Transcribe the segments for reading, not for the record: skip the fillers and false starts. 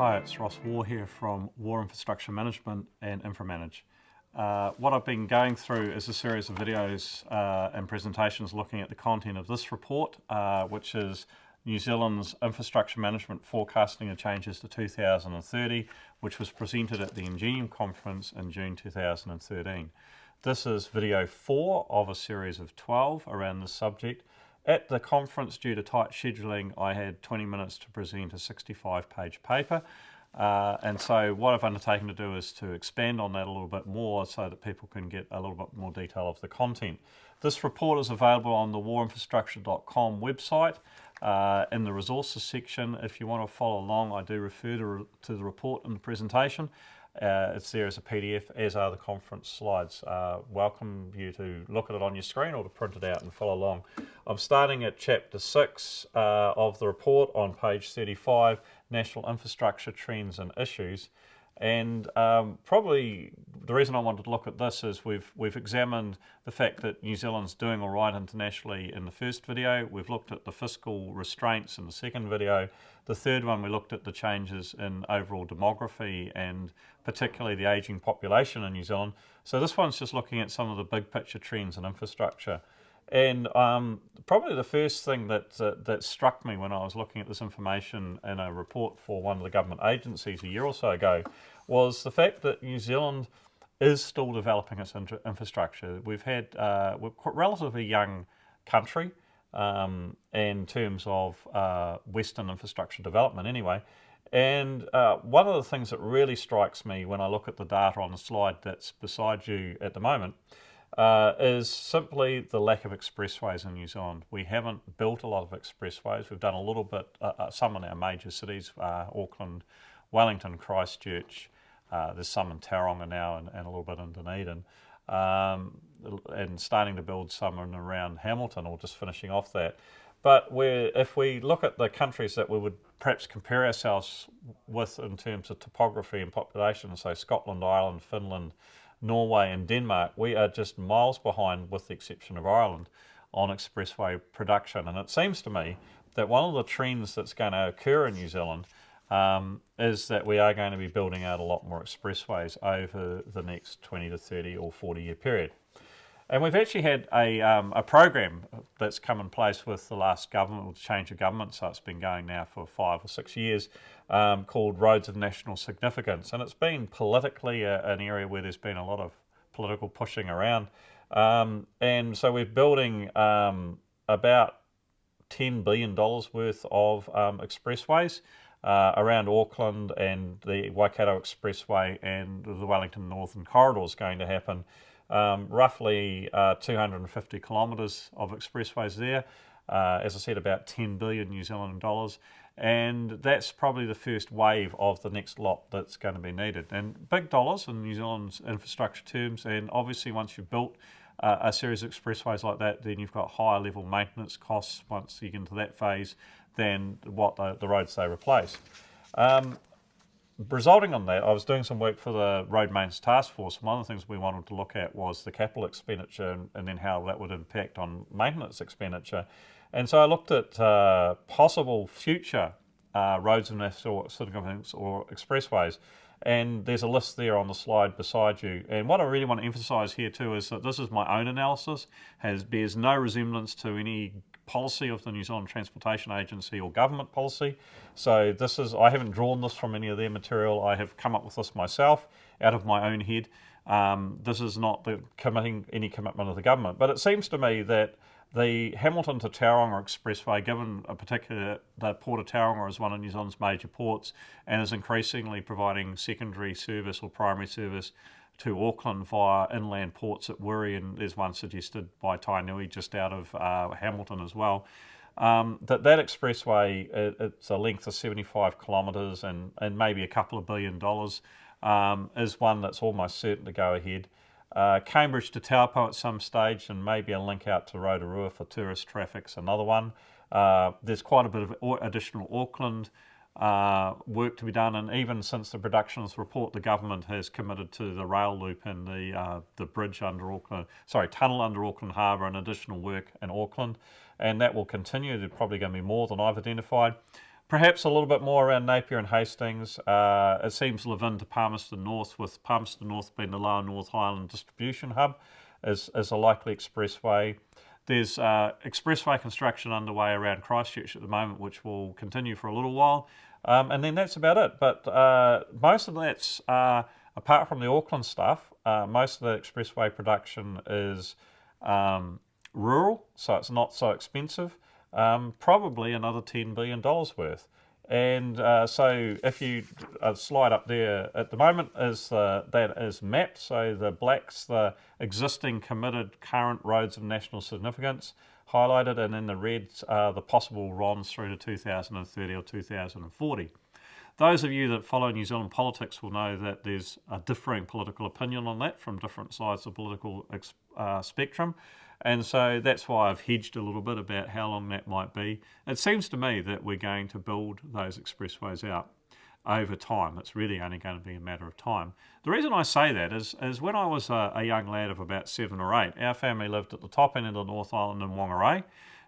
Hi, it's Ross Waugh here from War Infrastructure Management and InfraManage. What I've been going through is a series of videos and presentations looking at the content of this report, which is New Zealand's Infrastructure Management Forecasting and Changes to 2030, which was presented at the Ingenium Conference in June 2013. This is video 4 of a series of 12 around this subject. At the conference, due to tight scheduling, I had 20 minutes to present a 65-page paper. And so what I've undertaken to do is to expand on that a little bit more so that people can get a little bit more detail of the content. This report is available on the warinfrastructure.com website in the resources section. If you want to follow along, I do refer to the report in the presentation. It's there as a PDF, as are the conference slides. Welcome you to look at it on your screen or to print it out and follow along. I'm starting at chapter 6 of the report on page 35, National Infrastructure Trends and Issues. And probably the reason I wanted to look at this is we've examined the fact that New Zealand's doing all right internationally in the first video. We've looked at the fiscal restraints in the second video. The third one, we looked at the changes in overall demography and particularly the ageing population in New Zealand. So this one's just looking at some of the big picture trends in infrastructure. And probably the first thing that struck me when I was looking at this information in a report for one of the government agencies a year or so ago was the fact that New Zealand is still developing its infrastructure. We're a relatively young country in terms of Western infrastructure development anyway. And one of the things that really strikes me when I look at the data on the slide that's beside you at the moment is simply the lack of expressways in New Zealand. We haven't built a lot of expressways. We've done a little bit, some in our major cities, Auckland, Wellington, Christchurch. There's some in Tauranga now and a little bit in Dunedin. And starting to build some in around Hamilton or just finishing off that. But if we look at the countries that we would perhaps compare ourselves with in terms of topography and population, so Scotland, Ireland, Finland, Norway and Denmark, we are just miles behind, with the exception of Ireland, on expressway production. And it seems to me that one of the trends that's going to occur in New Zealand is that we are going to be building out a lot more expressways over the next 20 to 30 or 40-year period. And we've actually had a program that's come in place with the last government, with the change of government, so it's been going now for 5 or 6 years, called Roads of National Significance. And it's been politically an area where there's been a lot of political pushing around. And so we're building about $10 billion worth of expressways around Auckland, and the Waikato Expressway and the Wellington Northern Corridor is going to happen. Roughly 250 kilometres of expressways there. As I said, about 10 billion New Zealand dollars. And that's probably the first wave of the next lot that's going to be needed. And big dollars in New Zealand's infrastructure terms. And obviously once you've built a series of expressways like that, then you've got higher level maintenance costs once you get into that phase than what the roads they replace. Resulting on that, I was doing some work for the Road Maintenance Task Force. One of the things we wanted to look at was the capital expenditure and then how that would impact on maintenance expenditure. And so I looked at possible future roads of national significance or expressways. And there's a list there on the slide beside you. And what I really want to emphasise here too is that this is my own analysis, bears no resemblance to any policy of the New Zealand Transportation Agency or government policy. So I haven't drawn this from any of their material. I have come up with this myself out of my own head. This is not any commitment of the government. But it seems to me that the Hamilton to Tauranga Expressway, given the Port of Tauranga is one of New Zealand's major ports and is increasingly providing secondary service or primary service to Auckland via inland ports at Wiri, and there's one suggested by Tainui just out of Hamilton as well. That expressway, it's a length of 75 kilometres and maybe a couple of $1 billion, is one that's almost certain to go ahead. Cambridge to Taupo at some stage, and maybe a link out to Rotorua for tourist traffic's another one. There's quite a bit of additional Auckland work to be done, and even since the production of this report, the government has committed to the rail loop and the bridge under tunnel under Auckland Harbour and additional work in Auckland, and that will continue. There's probably going to be more than I've identified. Perhaps a little bit more around Napier and Hastings. It seems Levin to Palmerston North, with Palmerston North being the Lower North Highland distribution hub, is a likely expressway. There's expressway construction underway around Christchurch at the moment, which will continue for a little while. And then that's about it. But most of that's, apart from the Auckland stuff, most of the expressway production is rural, so it's not so expensive. Probably another $10 billion worth. And so if you slide up there at the moment is that is mapped. So the black's the existing committed current roads of national significance highlighted, and then the reds are the possible RONs through to 2030 or 2040. Those of you that follow New Zealand politics will know that there's a differing political opinion on that from different sides of the political spectrum. And so that's why I've hedged a little bit about how long that might be. It seems to me that we're going to build those expressways out over time. It's really only going to be a matter of time. The reason I say that is when I was a young lad of about 7 or 8, our family lived at the top end of the North Island in Whangarei,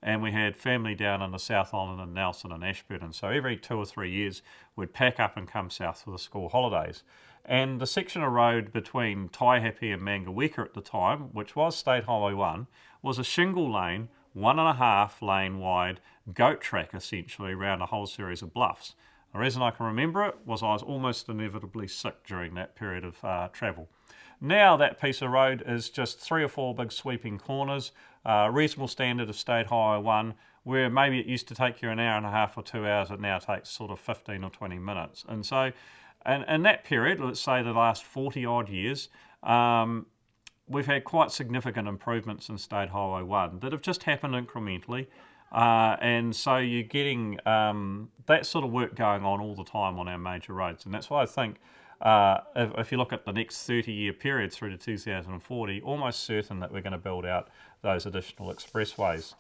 and we had family down in the South Island in Nelson and Ashburton. So every 2 or 3 years, we'd pack up and come south for the school holidays. And the section of road between Taihape and Mangaweka at the time, which was State Highway 1, was a shingle lane, 1.5 lane wide goat track essentially around a whole series of bluffs. The reason I can remember it was I was almost inevitably sick during that period of travel. Now that piece of road is just 3 or 4 big sweeping corners, reasonable standard of State Highway 1, where maybe it used to take you an hour and a half or 2 hours, it now takes sort of 15 or 20 minutes. And so in that period, let's say the last 40 odd years, we've had quite significant improvements in State Highway 1 that have just happened incrementally. And so you're getting that sort of work going on all the time on our major roads. And that's why I think if you look at the next 30-year period through to 2040, almost certain that we're going to build out those additional expressways.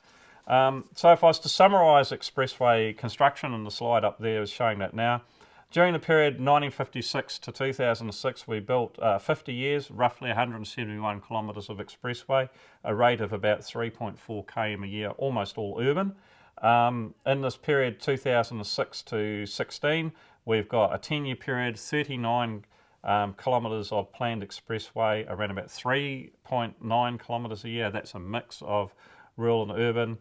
So if I was to summarise expressway construction, and the slide up there is showing that now, during the period 1956 to 2006, we built 50 years, roughly 171 kilometres of expressway, a rate of about 3.4 km a year, almost all urban. In this period 2006 to 16, we've got a 10-year period, 39 kilometres of planned expressway, around about 3.9 kilometres a year. That's a mix of rural and urban.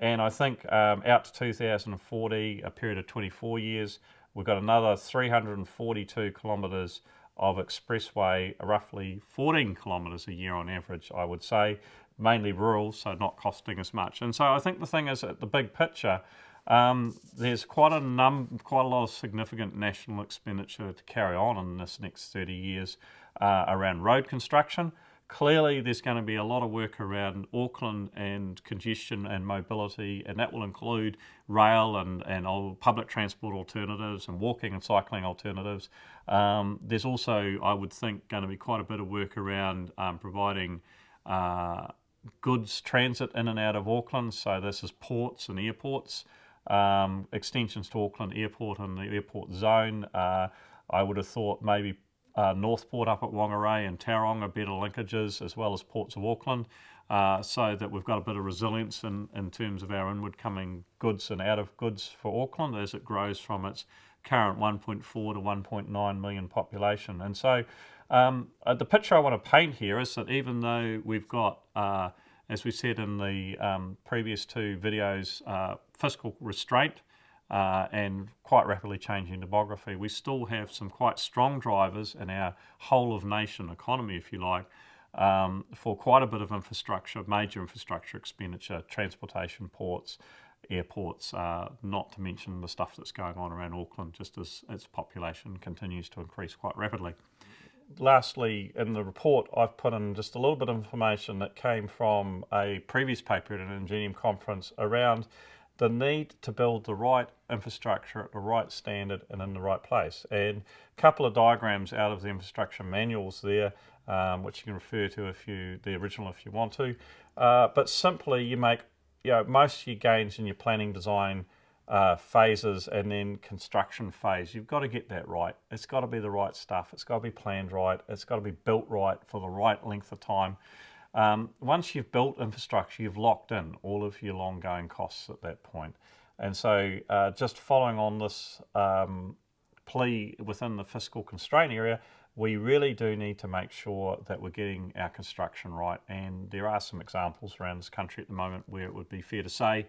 And I think out to 2040, a period of 24 years, we've got another 342 kilometres of expressway, roughly 14 kilometres a year on average, I would say, mainly rural, so not costing as much. And so I think the thing is, at the big picture, there's quite a lot of significant national expenditure to carry on in this next 30 years around road construction. Clearly, there's going to be a lot of work around Auckland and congestion and mobility, and that will include rail and old public transport alternatives and walking and cycling alternatives. There's also, I would think, going to be quite a bit of work around providing goods transit in and out of Auckland. So this is ports and airports, extensions to Auckland Airport and the airport zone. I would have thought maybe Northport up at Whangarei and Tauranga, better linkages, as well as ports of Auckland, so that we've got a bit of resilience in terms of our inward coming goods and out of goods for Auckland as it grows from its current 1.4 to 1.9 million population. And so the picture I want to paint here is that even though we've got, as we said in the previous 2 videos, fiscal restraint, and quite rapidly changing demography, we still have some quite strong drivers in our whole of nation economy, if you like, for quite a bit of infrastructure, major infrastructure expenditure, transportation, ports, airports, not to mention the stuff that's going on around Auckland just as its population continues to increase quite rapidly. Lastly, in the report, I've put in just a little bit of information that came from a previous paper at an Ingenium conference around the need to build the right infrastructure at the right standard and in the right place. And a couple of diagrams out of the infrastructure manuals there, which you can refer to the original if you want to. But simply you make most of your gains in your planning design phases and then construction phase. You've got to get that right. It's got to be the right stuff. It's got to be planned right. It's got to be built right for the right length of time. Once you've built infrastructure, you've locked in all of your long-going costs at that point. And so just following on this plea within the fiscal constraint area, we really do need to make sure that we're getting our construction right. And there are some examples around this country at the moment where it would be fair to say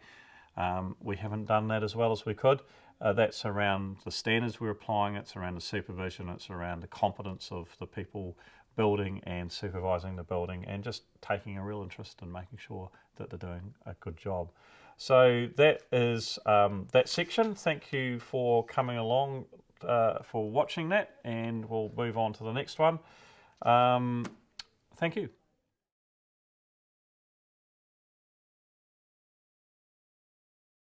we haven't done that as well as we could. That's around the standards we're applying, it's around the supervision, it's around the competence of the people building and supervising the building, and just taking a real interest in making sure that they're doing a good job. So that is that section. Thank you for coming along, for watching that, and we'll move on to the next one. Thank you.